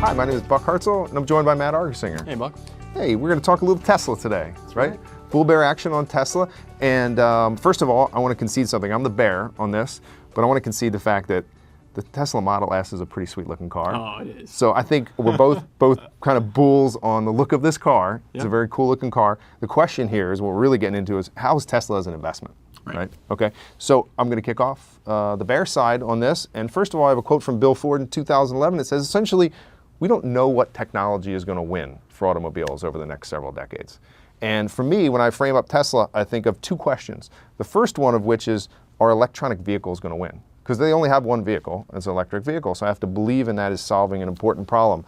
Hi, my name is Buck Hartzell, and I'm joined by Matt Argersinger. Hey, Buck. Hey, we're going to talk a little Tesla today, right? Bull bear action on Tesla. And first of all, I want to concede something. I'm the bear on this, but I want to concede the fact that the Tesla Model S is a pretty sweet looking car. Oh, it is. So I think we're both kind of bulls on the look of this car. It's a very cool looking car. The question here is what we're really getting into is how is Tesla as an investment? Right. Okay. So I'm going to kick off the bear side on this. And first of all, I have a quote from Bill Ford in 2011. It says essentially, we don't know what technology is going to win for automobiles over the next several decades. And for me, when I frame up Tesla, I think of two questions. The first one of which is, are electronic vehicles going to win? Because they only have one vehicle, it's an electric vehicle. So I have to believe in that as solving an important problem.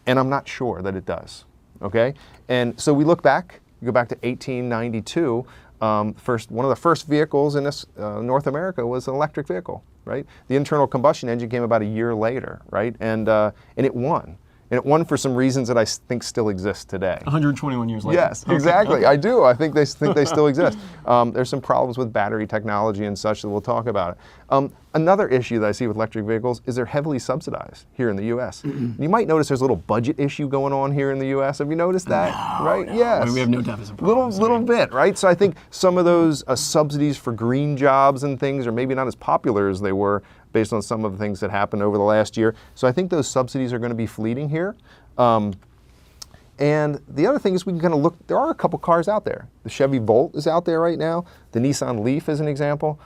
And I'm not sure that it does. Okay? And so we look back, you go back to 1892. One of the first vehicles in this, North America was an electric vehicle, right? The internal combustion engine came about a year later, right? And it won. And it won for some reasons that I think still exist today. 121 years later. Yes, exactly. I do. I think they still exist. There's some problems with battery technology and such that we'll talk about. Another issue that I see with electric vehicles is they're heavily subsidized here in the U.S. You might notice there's a little budget issue going on here in the U.S. Have you noticed that? No, right? No. Yes. I mean, we have no deficit problems. Little bit, right? So I think some of those subsidies for green jobs and things are maybe not as popular as they were based on some of the things that happened over the last year. So I think those subsidies are going to be fleeting here. And the other thing is we can kind of look, there are a couple cars out there. The Chevy Volt is out there right now. The Nissan Leaf is an example.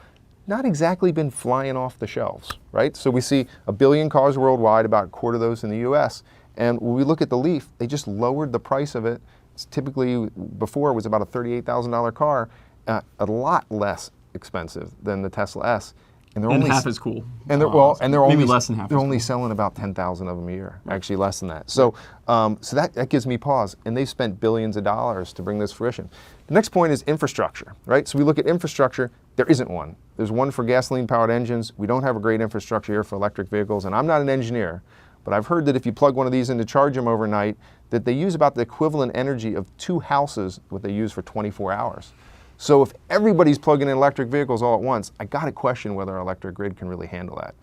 Not exactly been flying off the shelves, right? So we see 1 billion cars worldwide, about a quarter of those in the US. And when we look at the Leaf, they just lowered the price of it. It's typically, before it was about a $38,000 car, a lot less expensive than the Tesla S. And they're only half as cool. And they're maybe only less than half. They're only selling about 10,000 of them a year. Actually, less than that. So, so that gives me pause. And they've spent billions of dollars to bring this fruition. The next point is infrastructure, right? So we look at infrastructure. There isn't one. There's one for gasoline-powered engines. We don't have a great infrastructure here for electric vehicles. And I'm not an engineer, but I've heard that if you plug one of these in to charge them overnight, that they use about the equivalent energy of 2 houses what they use for 24 hours. So if everybody's plugging in electric vehicles all at once, I got to question whether our electric grid can really handle that.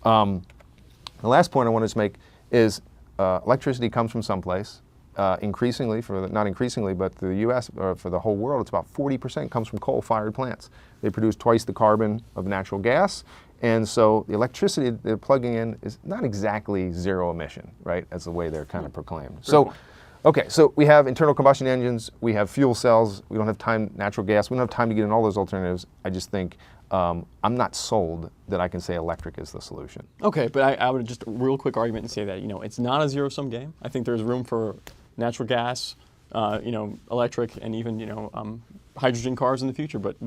The last point I wanted to make is electricity comes from someplace. Increasingly, not increasingly, but the U.S. or for the whole world, it's about 40% comes from coal-fired plants. They produce twice the carbon of natural gas, and so the electricity they're plugging in is not exactly zero emission, right? As the way they're kind of proclaimed. So. Okay, so we have internal combustion engines, we have fuel cells, we don't have time, natural gas, we don't have time to get in all those alternatives. I just think I'm not sold that I can say electric is the solution. Okay, but I would just a real quick argument and say that, it's not a zero-sum game. I think there's room for natural gas, electric, and even, hydrogen cars in the future, but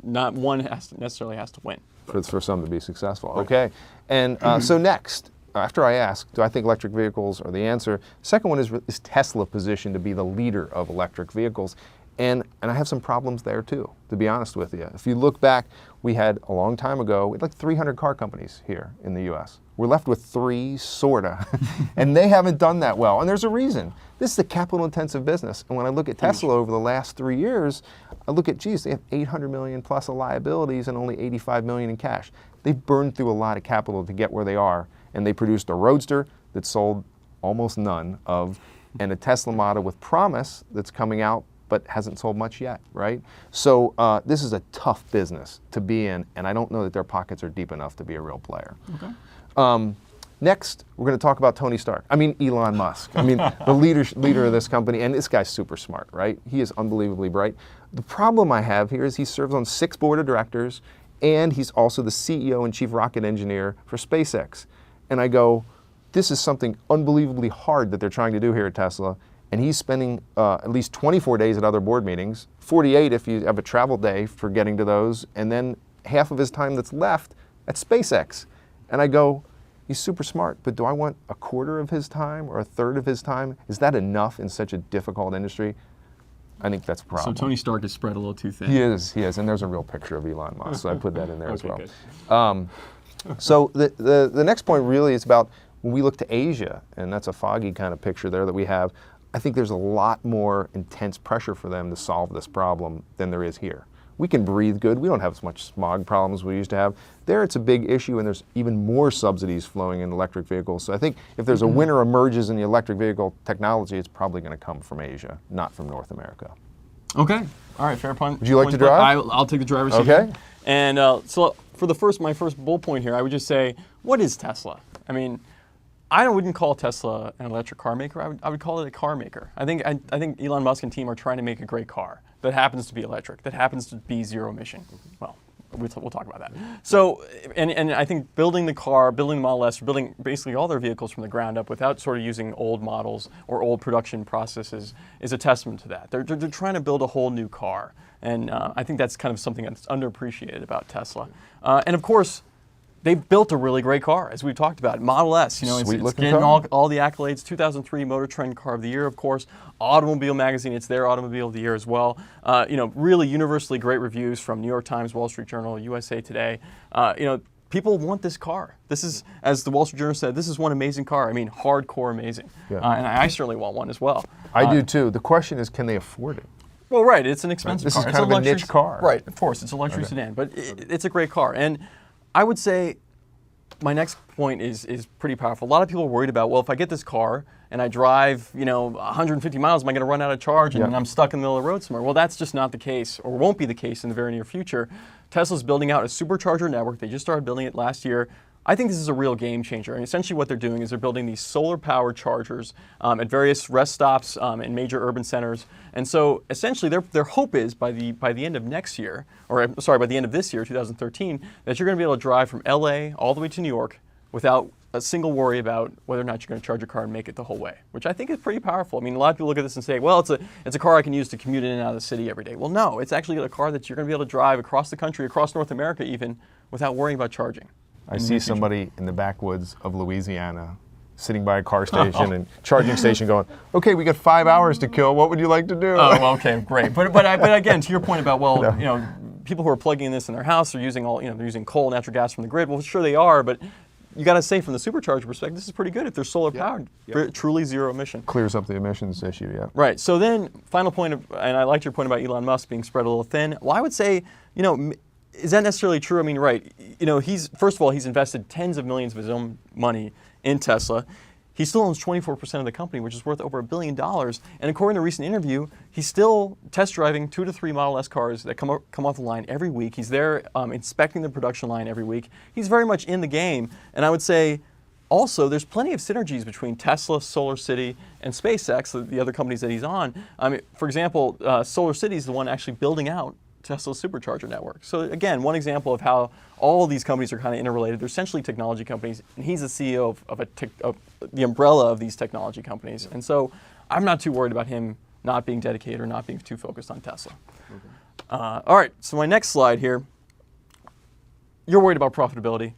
not one necessarily has to win. For some to be successful. Okay, and so next, after I ask, do I think electric vehicles are the answer? Second one is Tesla positioned to be the leader of electric vehicles? And I have some problems there too, to be honest with you. If you look back, we had a long time ago, we had like 300 car companies here in the US. We're left with 3, sorta, and they haven't done that well. And there's a reason. This is a capital intensive business. And when I look at Tesla over the last 3 years, I look at, geez, they have 800 million plus of liabilities and only 85 million in cash. They've burned through a lot of capital to get where they are. And they produced a Roadster that sold almost none of, and a Tesla Model with promise that's coming out but hasn't sold much yet, right? So this is a tough business to be in, and I don't know that their pockets are deep enough to be a real player. Okay. Next, we're going to talk about Elon Musk. The leader of this company, and this guy's super smart, right? He is unbelievably bright. The problem I have here is he serves on 6 board of directors, and he's also the CEO and chief rocket engineer for SpaceX. And I go, this is something unbelievably hard that they're trying to do here at Tesla. And he's spending at least 24 days at other board meetings, 48 if you have a travel day for getting to those, and then half of his time that's left at SpaceX. And I go, he's super smart, but do I want a quarter of his time or a third of his time? Is that enough in such a difficult industry? I think that's a problem. So Tony Stark is spread a little too thin. He is, and there's a real picture of Elon Musk, so I put that in there as well. Good. So the next point really is about when we look to Asia, and that's a foggy kind of picture there that we have, I think there's a lot more intense pressure for them to solve this problem than there is here. we can breathe good. We don't have as much smog problems we used to have. There, it's a big issue, and there's even more subsidies flowing in electric vehicles. So I think if there's a winner emerges in the electric vehicle technology, it's probably going to come from Asia, not from North America. Okay. All right. Fair point. Would you like to Point, but drive? I'll take the driver's seat. Okay. And so for my first bullet point here, I would just say, what is Tesla? I mean, I wouldn't call Tesla an electric car maker. I would call it a car maker. I think Elon Musk and team are trying to make a great car that happens to be electric, that happens to be zero emission. Well, we'll talk about that. So, and I think building the car, building the Model S, building basically all their vehicles from the ground up without sort of using old models or old production processes is a testament to that. They're trying to build a whole new car. And I think that's kind of something that's underappreciated about Tesla. And of course, they've built a really great car, as we've talked about. Model S, it's getting all the accolades. 2003 Motor Trend Car of the Year, of course. Automobile Magazine, it's their Automobile of the Year as well. Really universally great reviews from New York Times, Wall Street Journal, USA Today. People want this car. This is, as the Wall Street Journal said, this is one amazing car. I mean, hardcore amazing. Yeah. And I certainly want one as well. I do too. The question is, can they afford it? Well, right, it's an expensive This car. is It's kind of a niche car. Right, of course, it's a luxury sedan, but it's a great car. And I would say my next point is pretty powerful. A lot of people are worried about, well, if I get this car and I drive, 150 miles, am I going to run out of charge and I'm stuck in the middle of the road somewhere? Well, that's just not the case, or won't be the case in the very near future. Tesla's building out a supercharger network. They just started building it last year. I think this is a real game changer. And essentially what they're doing is they're building these solar-powered chargers at various rest stops in major urban centers. And so essentially their hope is by the end of next year, by the end of this year, 2013, that you're going to be able to drive from LA all the way to New York without a single worry about whether or not you're going to charge your car and make it the whole way, which I think is pretty powerful. I mean, a lot of people look at this and say, well, it's a car I can use to commute in and out of the city every day. Well, no, it's actually a car that you're going to be able to drive across the country, across North America even, without worrying about charging. I see somebody in the backwoods of Louisiana sitting by a car station and charging station going, okay, we got 5 hours to kill. What would you like to do? Oh, well, okay, great. But again, to your point about, well, people who are plugging this in their house are using they're using coal, natural gas from the grid. Well, sure they are, but you got to say from the supercharger perspective, this is pretty good if they're solar powered, truly zero emission. Clears up the emissions issue, yeah. Right. So then, final point, and I liked your point about Elon Musk being spread a little thin. Well, I would say, is that necessarily true? I mean, right. First of all, he's invested tens of millions of his own money in Tesla. He still owns 24% of the company, which is worth over $1 billion. And according to a recent interview, he's still test driving 2 to 3 Model S cars that come off the line every week. He's there inspecting the production line every week. He's very much in the game. And I would say, also, there's plenty of synergies between Tesla, SolarCity, and SpaceX, the other companies that he's on. For example, SolarCity is the one actually building out Tesla's supercharger network. So again, one example of how all of these companies are kind of interrelated. They're essentially technology companies, and he's the CEO of the umbrella of these technology companies. And so I'm not too worried about him not being dedicated or not being too focused on Tesla. Okay. All right, so my next slide here. You're worried about profitability.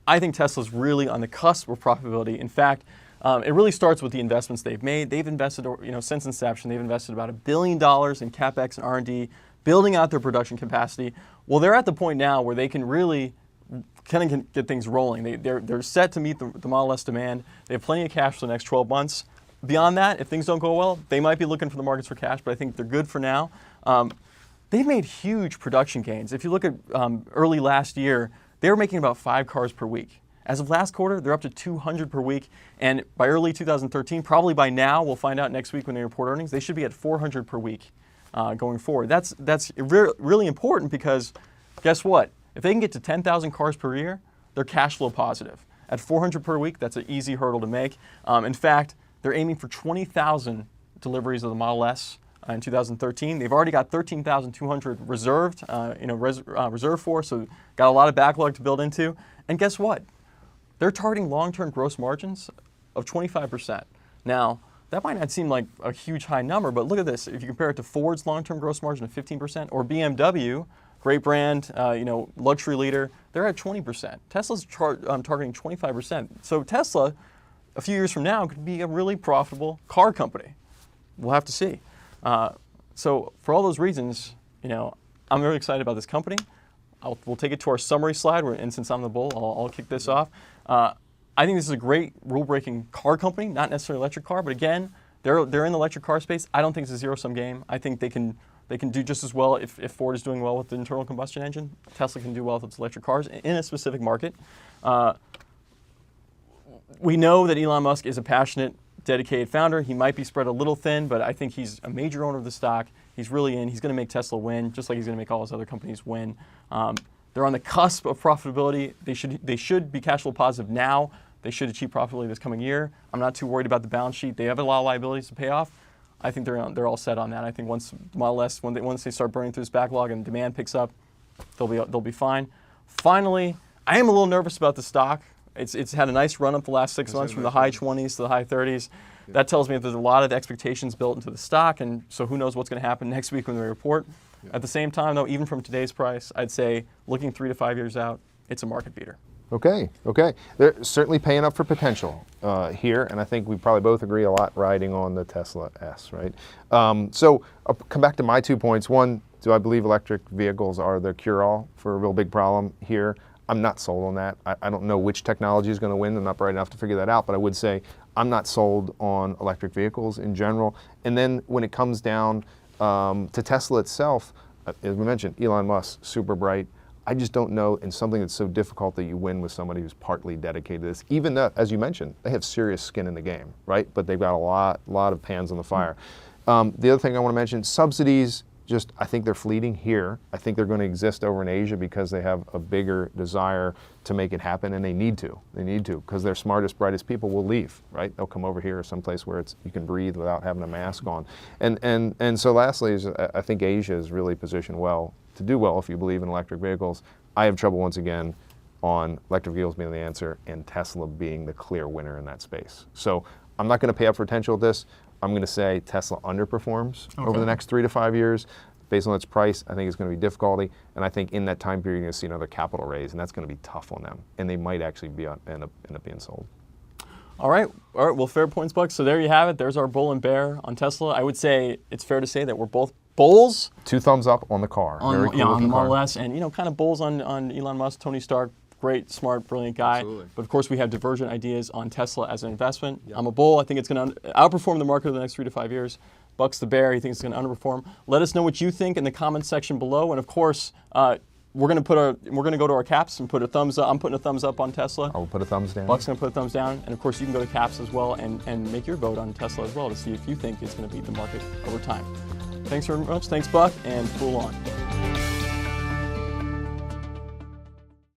I think Tesla's really on the cusp of profitability. In fact, it really starts with the investments they've made. They've invested, since inception, they've invested about $1 billion in CapEx and R&D, building out their production capacity. Well, they're at the point now where they can really kind of get things rolling. They're set to meet the Model S demand. They have plenty of cash for the next 12 months. Beyond that, if things don't go well, they might be looking for the markets for cash, but I think they're good for now. They've made huge production gains. If you look at early last year, they were making about 5 cars per week. As of last quarter, they're up to 200 per week. And by early 2013, probably by now, we'll find out next week when they report earnings, they should be at 400 per week. Going forward. That's really important because guess what? If they can get to 10,000 cars per year, they're cash flow positive. At 400 per week, that's an easy hurdle to make. In fact, they're aiming for 20,000 deliveries of the Model S in 2013. They've already got 13,200 reserved, reserved for, so got a lot of backlog to build into. And guess what? They're targeting long-term gross margins of 25%. Now, that might not seem like a huge high number, but look at this. If you compare it to Ford's long-term gross margin of 15%, or BMW, great brand, luxury leader, they're at 20%. Tesla's targeting 25%. So Tesla, a few years from now, could be a really profitable car company. We'll have to see. So for all those reasons, I'm really excited about this company. We'll take it to our summary slide, and since I'm the bull, I'll kick this off. I think this is a great rule-breaking car company, not necessarily an electric car, but again, they're in the electric car space. I don't think it's a zero-sum game. I think they're They can do just as well if Ford is doing well with the internal combustion engine. Tesla can do well with its electric cars in a specific market. We know that Elon Musk is a passionate, dedicated founder. He might be spread a little thin, but I think he's a major owner of the stock. He's really in. He's going to make Tesla win, just like he's going to make all his other companies win. They're on the cusp of profitability. They should be cash flow positive now. They should achieve profitability this coming year. I'm not too worried about the balance sheet. They have a lot of liabilities to pay off. I think they're all set on that. I think once Model S, once they start burning through this backlog and demand picks up, they'll be fine. Finally, I am a little nervous about the stock. It's had a nice run up the last 6 months from the high 20s to the high 30s. Yeah. That tells me that there's a lot of expectations built into the stock, and so who knows what's going to happen next week when they report. Yeah. At the same time, though, even from today's price, I'd say looking 3 to 5 years out, it's a market beater. Okay. They're certainly paying up for potential here, and I think we probably both agree a lot riding on the Tesla S, right? So I'll come back to my 2 points. One, do I believe electric vehicles are the cure-all for a real big problem here? I'm not sold on that. I don't know which technology is going to win. I'm not bright enough to figure that out, but I would say I'm not sold on electric vehicles in general. And then when it comes down to Tesla itself, as we mentioned, Elon Musk, super bright. I just don't know in something that's so difficult that you win with somebody who's partly dedicated to this, even though, as you mentioned, they have serious skin in the game, right? But they've got a lot of pans on the fire. The other thing I want to mention, subsidies, I think they're fleeting here. I think they're going to exist over in Asia because they have a bigger desire to make it happen, and they need to. They need to, because their smartest, brightest people will leave, right? They'll come over here or someplace where you can breathe without having a mask on. And so lastly, I think Asia is really positioned well to do well if you believe in electric vehicles. I have trouble once again on electric vehicles being the answer and Tesla being the clear winner in that space. So I'm not going to pay up for potential with this. I'm going to say Tesla underperforms over the next 3 to 5 years. Based on its price, I think it's going to be difficulty. And I think in that time period, you're going to see another capital raise, and that's going to be tough on them. And they might actually end up being sold. All right. Well, fair points, Buck. So there you have it. There's our bull and bear on Tesla. I would say it's fair to say that we're both bulls. 2 thumbs up on the car. Very cool on the Model S, and kind of bulls on Elon Musk, Tony Stark. Great, smart, brilliant guy. Absolutely. But of course, we have divergent ideas on Tesla as an investment. Yep. I'm a bull. I think it's going to outperform the market over the next 3 to 5 years. Buck's the bear. He thinks it's going to underperform. Let us know what you think in the comments section below. And of course, we're going to go to our caps and put a thumbs up. I'm putting a thumbs up on Tesla. I will put a thumbs down. Buck's going to put a thumbs down. And of course, you can go to caps as well and make your vote on Tesla as well to see if you think it's going to beat the market over time. Thanks very much. Thanks, Buck, and Fool on.